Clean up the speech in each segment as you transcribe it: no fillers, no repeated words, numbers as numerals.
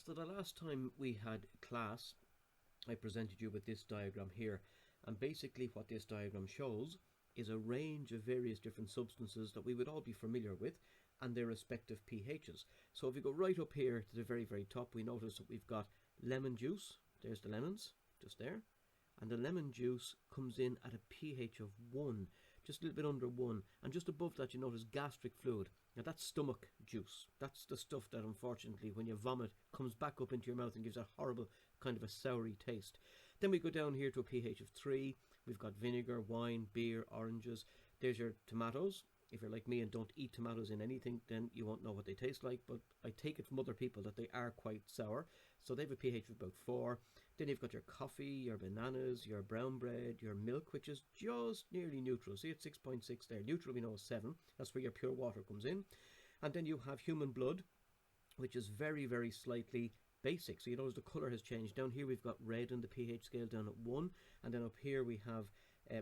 So the last time we had class, I presented you with this diagram here, and basically what this diagram shows is a range of various different substances that we would all be familiar with and their respective pHs. So if we go right up here to the very top, we notice that we've got lemon juice. There's the lemons just there, and the lemon juice comes in at a pH of 1, just a little bit under 1, and just above that you notice gastric fluid. Now that's stomach juice. That's the stuff that unfortunately when you vomit comes back up into your mouth and gives a horrible kind of a soury taste. Then we go down here to a pH of 3. We've got vinegar, wine, beer, oranges. There's your tomatoes. If you're like me and don't eat tomatoes in anything, then you won't know what they taste like, but I take it from other people that they are quite sour. So they have a pH of about 4. Then you've got your coffee, your bananas, your brown bread, your milk, which is just nearly neutral. See, it's 6.6 there. Neutral we know is 7. That's where your pure water comes in. And then you have human blood, which is very slightly basic. So you notice the colour has changed. Down here we've got red on the pH scale down at 1. And then up here we have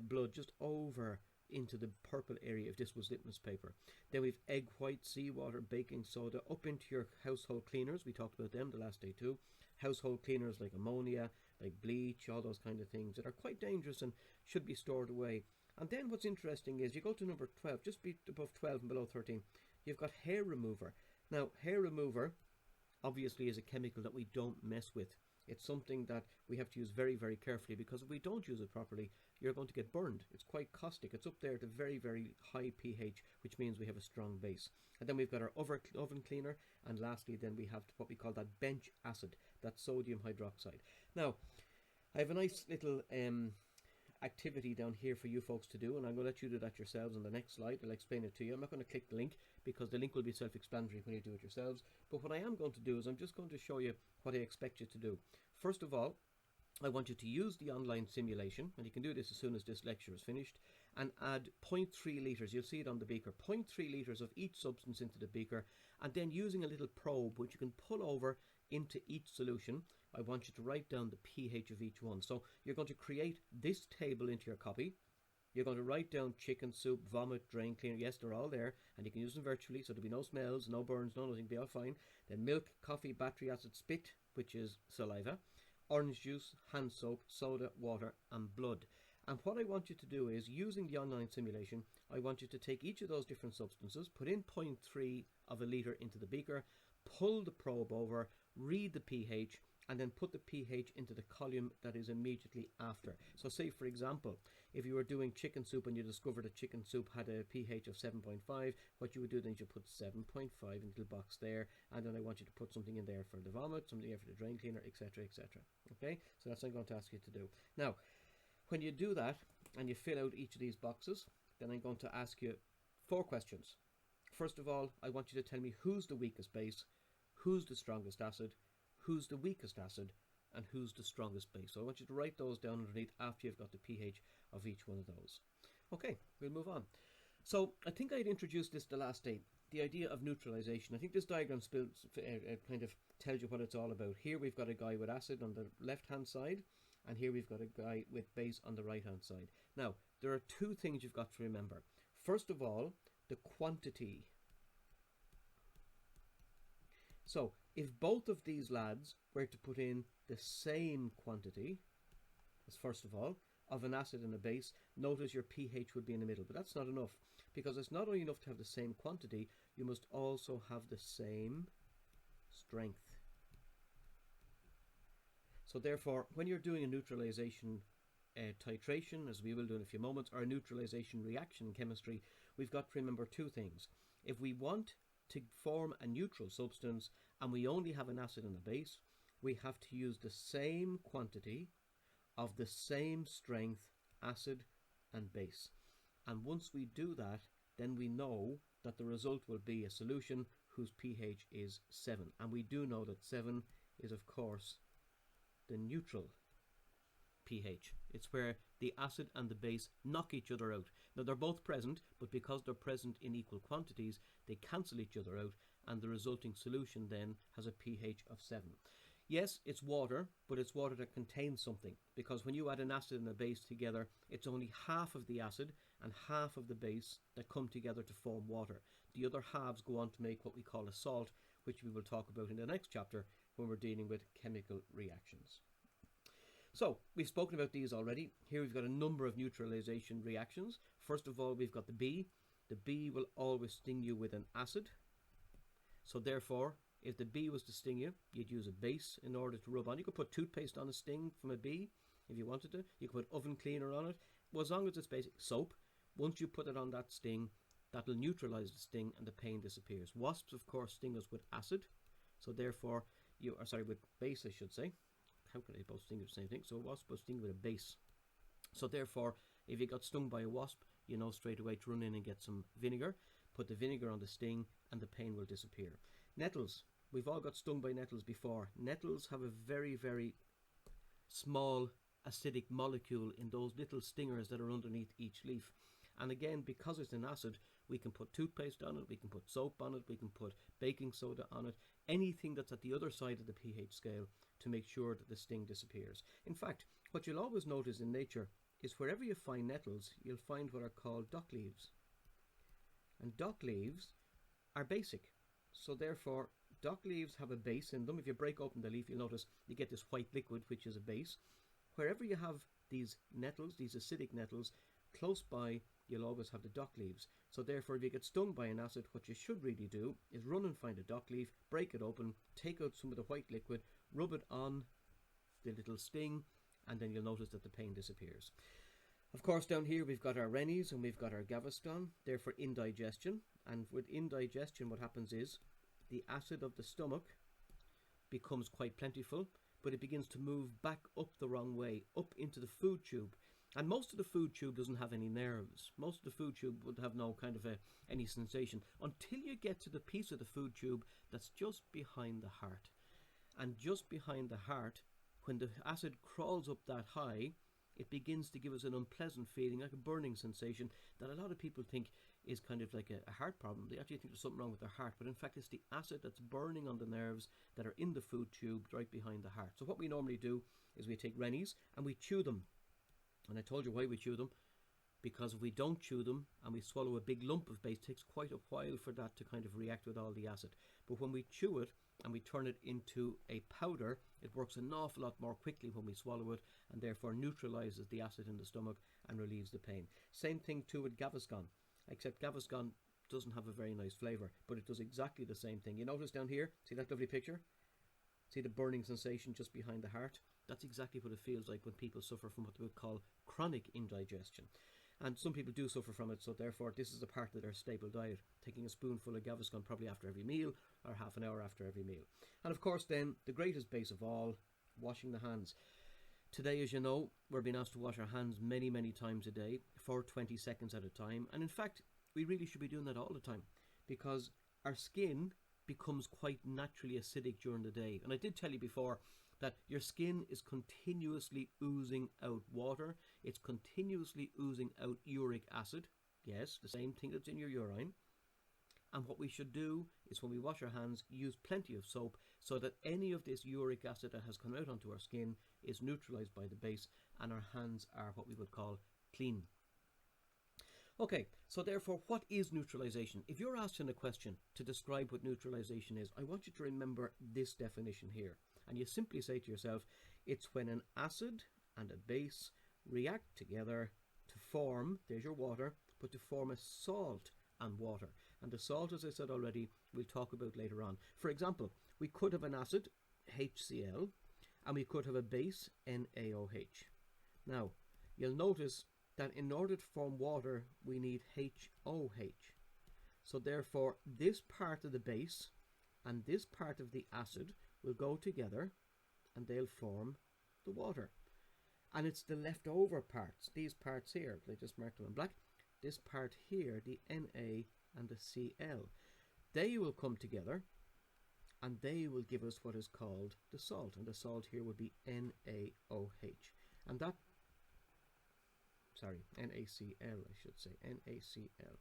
blood just over into the purple area if this was litmus paper. Then we've egg white, seawater, baking soda, up into your household cleaners. We talked about them the last day too. Household cleaners like ammonia, like bleach, all those kind of things that are quite dangerous and should be stored away. And then what's interesting is you go to number 12, just be above 12 and below 13, you've got hair remover. Now hair remover obviously is a chemical that we don't mess with. It's something that we have to use very carefully, because if we don't use it properly, you're going to get burned. It's quite caustic. It's up there at a very high pH, which means we have a strong base. And then we've got our oven cleaner, and lastly then we have what we call that bench acid, that sodium hydroxide. Now, I have a nice little activity down here for you folks to do, and I'm going to let you do that yourselves on the next slide. I'll explain it to you. I'm not going to click the link because the link will be self-explanatory when you do it yourselves, but what I am going to do is I'm just going to show you what I expect you to do. First of all, I want you to use the online simulation, and you can do this as soon as this lecture is finished, and add 0.3 litres, you'll see it on the beaker, 0.3 litres of each substance into the beaker, and then using a little probe which you can pull over into each solution, I want you to write down the pH of each one. So you're going to create this table into your copy. You're going to write down chicken soup, vomit, drain cleaner. Yes, they're all there, and you can use them virtually, so there'll be no smells, no burns, no nothing, be all fine. Then milk, coffee, battery acid, spit, which is saliva, orange juice, hand soap, soda, water, and blood. And what I want you to do is, using the online simulation, I want you to take each of those different substances, put in 0.3 of a litre into the beaker, pull the probe over, read the pH, and then put the pH into the column that is immediately after. So say for example, if you were doing chicken soup and you discovered that chicken soup had a pH of 7.5, what you would do then is you put 7.5 into the box there, and then I want you to put something in there for the vomit, something there for the drain cleaner, etc. Okay, so that's what I'm going to ask you to do. Now, when you do that and you fill out each of these boxes, then I'm going to ask you 4 questions. First of all, I want you to tell me who's the weakest base, who's the strongest acid, who's the weakest acid, and who's the strongest base. So I want you to write those down underneath after you've got the pH of each one of those. Okay, we'll move on. So I think I'd introduced this the last day, the idea of neutralization. I think this diagram kind of tells you what it's all about. Here we've got a guy with acid on the left hand side, and here we've got a guy with base on the right hand side. Now, there are 2 things you've got to remember. First of all, the quantity. So if both of these lads were to put in the same quantity, as first of all, of an acid and a base, notice your pH would be in the middle. But that's not enough, because it's not only enough to have the same quantity, you must also have the same strength. So therefore, when you're doing a neutralization titration, as we will do in a few moments, or a neutralization reaction in chemistry, we've got to remember 2 things. If we want to form a neutral substance and we only have an acid and a base, we have to use the same quantity of the same strength acid and base. And once we do that, then we know that the result will be a solution whose pH is 7. And we do know that 7 is, of course, the neutral pH. It's where the acid and the base knock each other out. Now they're both present, but because they're present in equal quantities, they cancel each other out, and the resulting solution then has a pH of 7. Yes, it's water, but it's water that contains something, because when you add an acid and a base together, it's only half of the acid and half of the base that come together to form water. The other halves go on to make what we call a salt, which we will talk about in the next chapter, when we're dealing with chemical reactions. So we've spoken about these already. Here we've got a number of neutralization reactions. First of all, we've got the B. The B will always sting you with an acid. So therefore, if the bee was to sting you, you'd use a base in order to rub on. You could put toothpaste on a sting from a bee if you wanted to. You could put oven cleaner on it. Well, as long as it's basic soap, once you put it on that sting, that'll neutralize the sting and the pain disappears. Wasps, of course, sting us with acid. So therefore, with base, I should say. How can they both sting you the same thing? So a wasp will sting with a base. So therefore, if you got stung by a wasp, you know straight away to run in and get some vinegar. Put the vinegar on the sting and the pain will disappear. Nettles. We've all got stung by nettles before. Nettles have a very, very small acidic molecule in those little stingers that are underneath each leaf. And again, because it's an acid, we can put toothpaste on it, we can put soap on it, we can put baking soda on it, anything that's at the other side of the pH scale to make sure that the sting disappears. In fact, what you'll always notice in nature is wherever you find nettles, you'll find what are called dock leaves. And dock leaves are basic. So therefore, dock leaves have a base in them. If you break open the leaf, you'll notice you get this white liquid, which is a base. Wherever you have these nettles, these acidic nettles, close by, you'll always have the dock leaves. So therefore, if you get stung by an acid, what you should really do is run and find a dock leaf, break it open, take out some of the white liquid, rub it on the little sting, and then you'll notice that the pain disappears. Of course, down here we've got our Rennies and we've got our Gaviscon. They're for indigestion. And with indigestion, what happens is the acid of the stomach becomes quite plentiful, but it begins to move back up the wrong way, up into the food tube. And most of the food tube doesn't have any nerves. Most of the food tube would have no kind of any sensation until you get to the piece of the food tube that's just behind the heart. And just behind the heart, when the acid crawls up that high, it begins to give us an unpleasant feeling, like a burning sensation that a lot of people think is kind of like a heart problem. They actually think there's something wrong with their heart, but in fact it's the acid that's burning on the nerves that are in the food tube right behind the heart. So what we normally do is we take Rennies and we chew them. And I told you why we chew them, because if we don't chew them and we swallow a big lump of base, it takes quite a while for that to kind of react with all the acid. But when we chew it and we turn it into a powder, it works an awful lot more quickly when we swallow it, and therefore neutralizes the acid in the stomach and relieves the pain. Same thing too with Gaviscon, except Gaviscon doesn't have a very nice flavor, but it does exactly the same thing. You notice down here, see that lovely picture? See the burning sensation just behind the heart? That's exactly what it feels like when people suffer from what we would call chronic indigestion. And some people do suffer from it, so therefore this is a part of their staple diet, taking a spoonful of Gaviscon probably after every meal or half an hour after every meal. And of course then, the greatest base of all, washing the hands. Today, as you know, we're being asked to wash our hands many, many times a day for 20 seconds at a time. And in fact, we really should be doing that all the time, because our skin becomes quite naturally acidic during the day. And I did tell you before that your skin is continuously oozing out water. It's continuously oozing out uric acid. Yes, the same thing that's in your urine. And what we should do is when we wash our hands, use plenty of soap so that any of this uric acid that has come out onto our skin is neutralized by the base, and our hands are what we would call clean. Okay, so therefore, what is neutralization? If you're asked in a question to describe what neutralization is, I want you to remember this definition here. And you simply say to yourself, it's when an acid and a base react together to form, there's your water, but to form a salt and water. And the salt, as I said already, we'll talk about later on. For example, we could have an acid, HCl, and we could have a base, NaOH. Now, you'll notice that in order to form water, we need HOH. So therefore, this part of the base and this part of the acid will go together and they'll form the water. And it's the leftover parts, these parts here, they just marked them in black, this part here, the Na and the Cl, they will come together and they will give us what is called the salt. And the salt here would be NaOH. And that, NaCl, I should say, NaCl.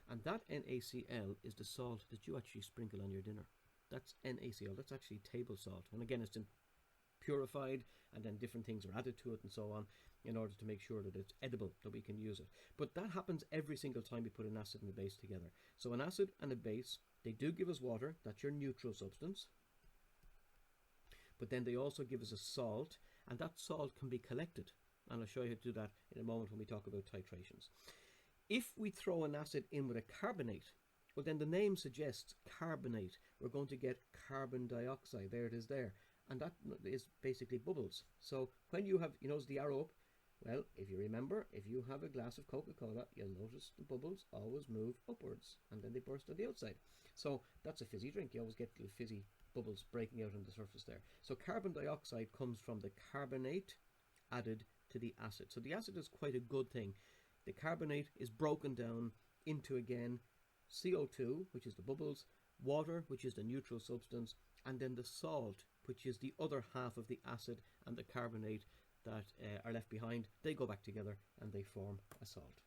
And that NaCl is the salt that you actually sprinkle on your dinner. That's NaCl, that's actually table salt. And again, it's purified, and then different things are added to it and so on in order to make sure that it's edible, that we can use it. But that happens every single time we put an acid and a base together. So an acid and a base, they do give us water, that's your neutral substance. but then they also give us a salt, and that salt can be collected. And I'll show you how to do that in a moment when we talk about titrations. If we throw an acid in with a carbonate, well, then the name suggests carbonate. We're going to get carbon dioxide. There it is there. And that is basically bubbles. So when you have, you notice the arrow up, well, if you remember, if you have a glass of Coca-Cola, you'll notice the bubbles always move upwards and then they burst on the outside. So that's a fizzy drink. You always get little fizzy bubbles breaking out on the surface there. So carbon dioxide comes from the carbonate added to the acid. So the acid is quite a good thing. The carbonate is broken down into, again, CO2, which is the bubbles, water, which is the neutral substance, and then the salt, which is the other half of the acid and the carbonate that are left behind. They go back together and they form a salt.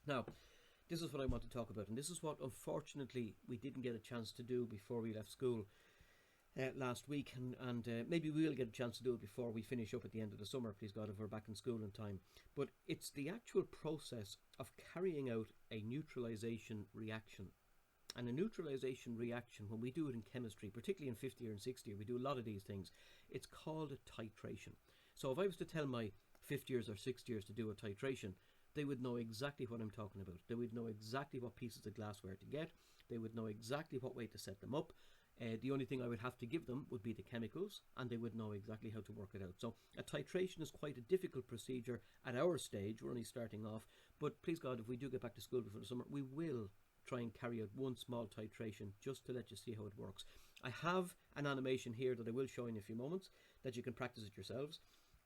Now, this is what I want to talk about, and this is what unfortunately we didn't get a chance to do before we left school last week, and maybe we'll get a chance to do it before we finish up at the end of the summer, please God, if we're back in school in time. But it's the actual process of carrying out a neutralization reaction. And a neutralization reaction, when we do it in chemistry, particularly in 50 year and 60 year, we do a lot of these things. It's called a titration. So if I was to tell my 50 years or 60 years to do a titration, they would know exactly what I'm talking about. They would know exactly what pieces of glassware to get. They would know exactly what way to set them up. The only thing I would have to give them would be the chemicals, and they would know exactly how to work it out. So a titration is quite a difficult procedure at our stage. We're only starting off, but please God, if we do get back to school before the summer, we will try and carry out one small titration just to let you see how it works. I have an animation here that I will show in a few moments that you can practice it yourselves,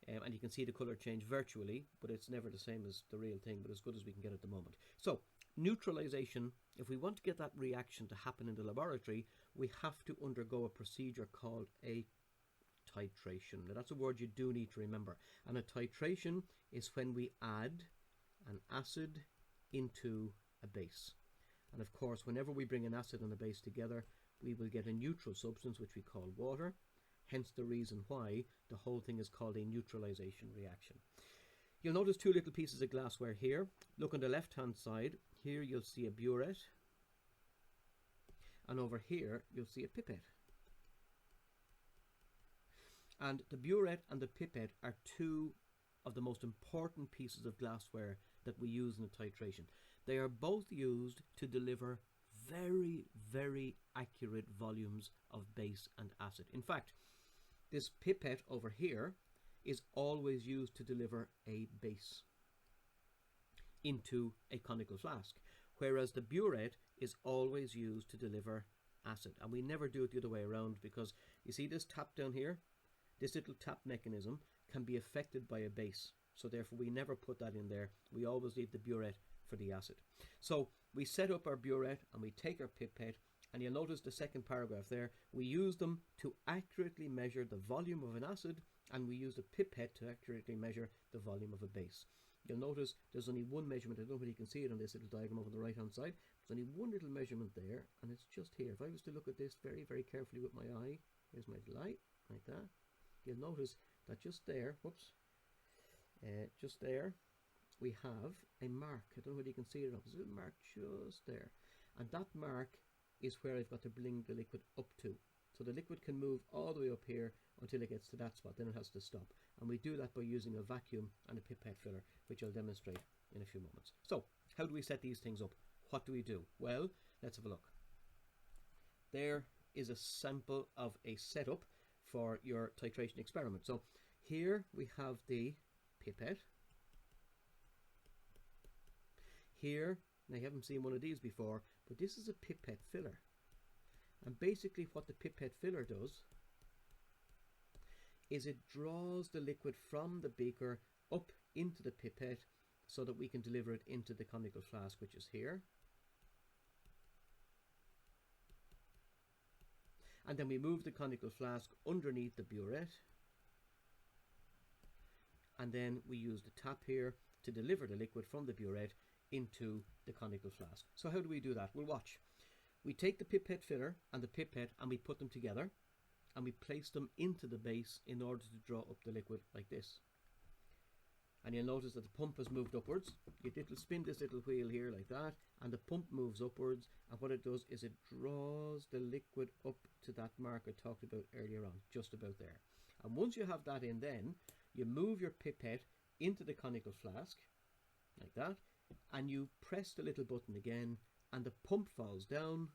and you can see the color change virtually, but it's never the same as the real thing, but as good as we can get at the moment. So neutralization, if we want to get that reaction to happen in the laboratory, we have to undergo a procedure called a titration. Now that's a word you do need to remember. And a titration is when we add an acid into a base. And of course, whenever we bring an acid and a base together, we will get a neutral substance, which we call water. Hence the reason why the whole thing is called a neutralization reaction. You'll notice two little pieces of glassware here. Look on the left hand side. Here you'll see a burette. And over here you'll see a pipette. And the burette and the pipette are two of the most important pieces of glassware that we use in a titration. They are both used to deliver very, very accurate volumes of base and acid. In fact, this pipette over here is always used to deliver a base into a conical flask, whereas the burette is always used to deliver acid. And we never do it the other way around, because you see this tap down here, this little tap mechanism can be affected by a base. So therefore we never put that in there. We always leave the burette for the acid. So we set up our burette and we take our pipette, and you'll notice the second paragraph there. We use them to accurately measure the volume of an acid, and we use the pipette to accurately measure the volume of a base. You'll notice there's only one measurement. I don't know if you can see it on this little diagram over the right hand side. There's only one little measurement there, and it's just here. If I was to look at this very, very carefully with my eye, here's my light, like that, you'll notice that just there, whoops, just there, we have a mark. I don't know whether you can see it or not. There's a little mark just there. And that mark is where I've got to bring the liquid up to. So the liquid can move all the way up here until it gets to that spot. Then it has to stop. And we do that by using a vacuum and a pipette filler, which I'll demonstrate in a few moments. So how do we set these things up? What do we do? Well, let's have a look. There is a sample of a setup for your titration experiment. So here we have the pipette. Here, now you haven't seen one of these before, but this is a pipette filler. And basically what the pipette filler does is it draws the liquid from the beaker up into the pipette so that we can deliver it into the conical flask, which is here. And then we move the conical flask underneath the burette. And then we use the tap here to deliver the liquid from the burette into the conical flask. So how do we do that? Well, watch. We take the pipette filler and the pipette and we put them together and we place them into the base in order to draw up the liquid like this. and you'll notice that the pump has moved upwards. It'll spin this little wheel here like that, and the pump moves upwards, and what it does is it draws the liquid up to that mark I talked about earlier on, just about there. And once you have that in, then you move your pipette into the conical flask like that, and you press the little button again, and the pump falls down,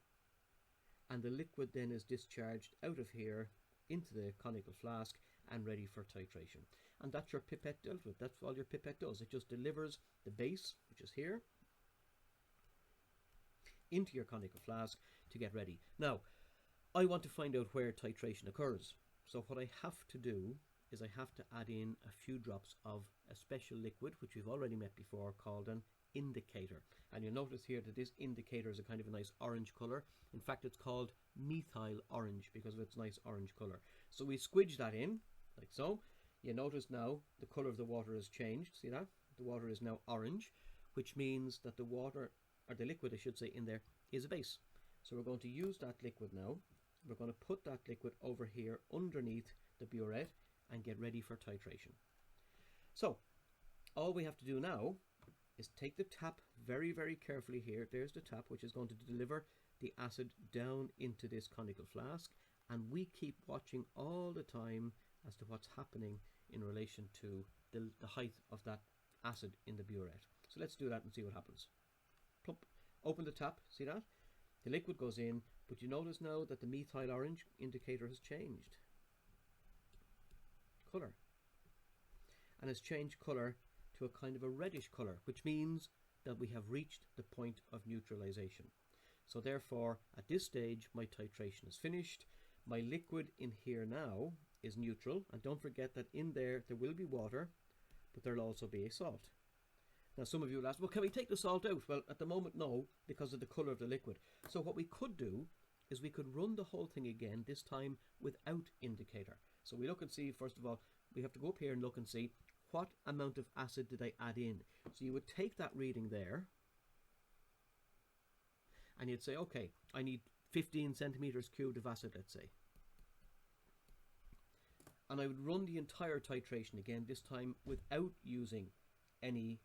and the liquid then is discharged out of here into the conical flask and ready for titration. And that's your pipette dealt with. That's all your pipette does. It just delivers the base, which is here, into your conical flask to get ready. Now, I want to find out where titration occurs. So what I have to do is I have to add in a few drops of a special liquid, which we've already met before, called an indicator. And you'll notice here that this indicator is a kind of a nice orange colour. In fact, it's called methyl orange because of its nice orange colour. So we squidge that in, like so. You notice now the colour of the water has changed. See that? The water is now orange, which means that the water, or the liquid I should say, in there is a base. So we're going to use that liquid now. We're going to put that liquid over here underneath the burette and get ready for titration. So all we have to do now is take the tap very, very carefully here. There's the tap, which is going to deliver the acid down into this conical flask, and we keep watching all the time as to what's happening in relation to the height of that acid in the burette. So let's do that and see what happens. Plump. Open the tap, see that? The liquid goes in, but you notice now that the methyl orange indicator has changed colour, and has changed colour to a kind of a reddish colour, which means that we have reached the point of neutralisation. So therefore, at this stage, my titration is finished. My liquid in here now is neutral, and don't forget that in there will be water, but there'll also be a salt. Now some of you will ask, well, can we take the salt out? Well, at the moment, no, because of the colour of the liquid. So what we could do is we could run the whole thing again, this time without indicator. So we look and see, first of all, we have to go up here and look and see what amount of acid did I add in. So you would take that reading there, and you'd say, okay, I need 15 centimeters cubed of acid, let's say. And I would run the entire titration again, this time without using any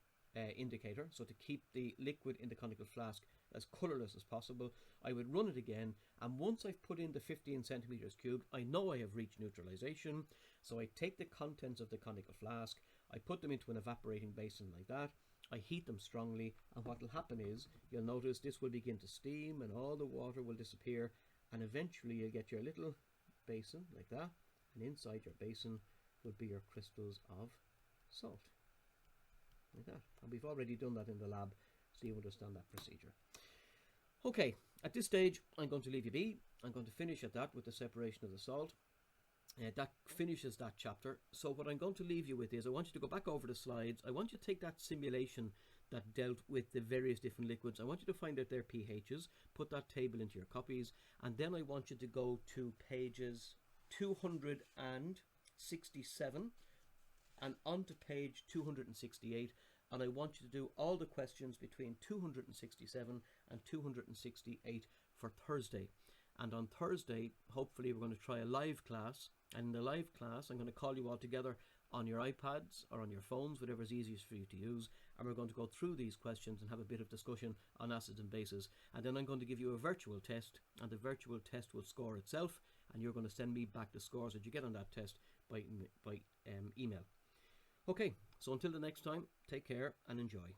indicator. So to keep the liquid in the conical flask as colourless as possible, I would run it again, and once I've put in the 15 centimeters cubed, I know I have reached neutralisation. So I take the contents of the conical flask, I put them into an evaporating basin like that, I heat them strongly, and what will happen is, you'll notice this will begin to steam and all the water will disappear, and eventually you'll get your little basin like that, and inside your basin will be your crystals of salt, like that. And we've already done that in the lab, so you understand that procedure. Okay, at this stage I'm going to leave you be. I'm going to finish at that with the separation of the salt. That finishes that chapter. So what I'm going to leave you with is, I want you to go back over the slides. I want you to take that simulation that dealt with the various different liquids. I want you to find out their pHs, put that table into your copies, and then I want you to go to pages 267 and onto page 268, and I want you to do all the questions between 267 and 268 for Thursday. And on Thursday, hopefully we're going to try a live class, and in the live class I'm going to call you all together on your iPads or on your phones, whatever is easiest for you to use, and we're going to go through these questions and have a bit of discussion on acids and bases. And then I'm going to give you a virtual test, and the virtual test will score itself, and you're going to send me back the scores that you get on that test by email. Okay, so until the next time, take care and enjoy.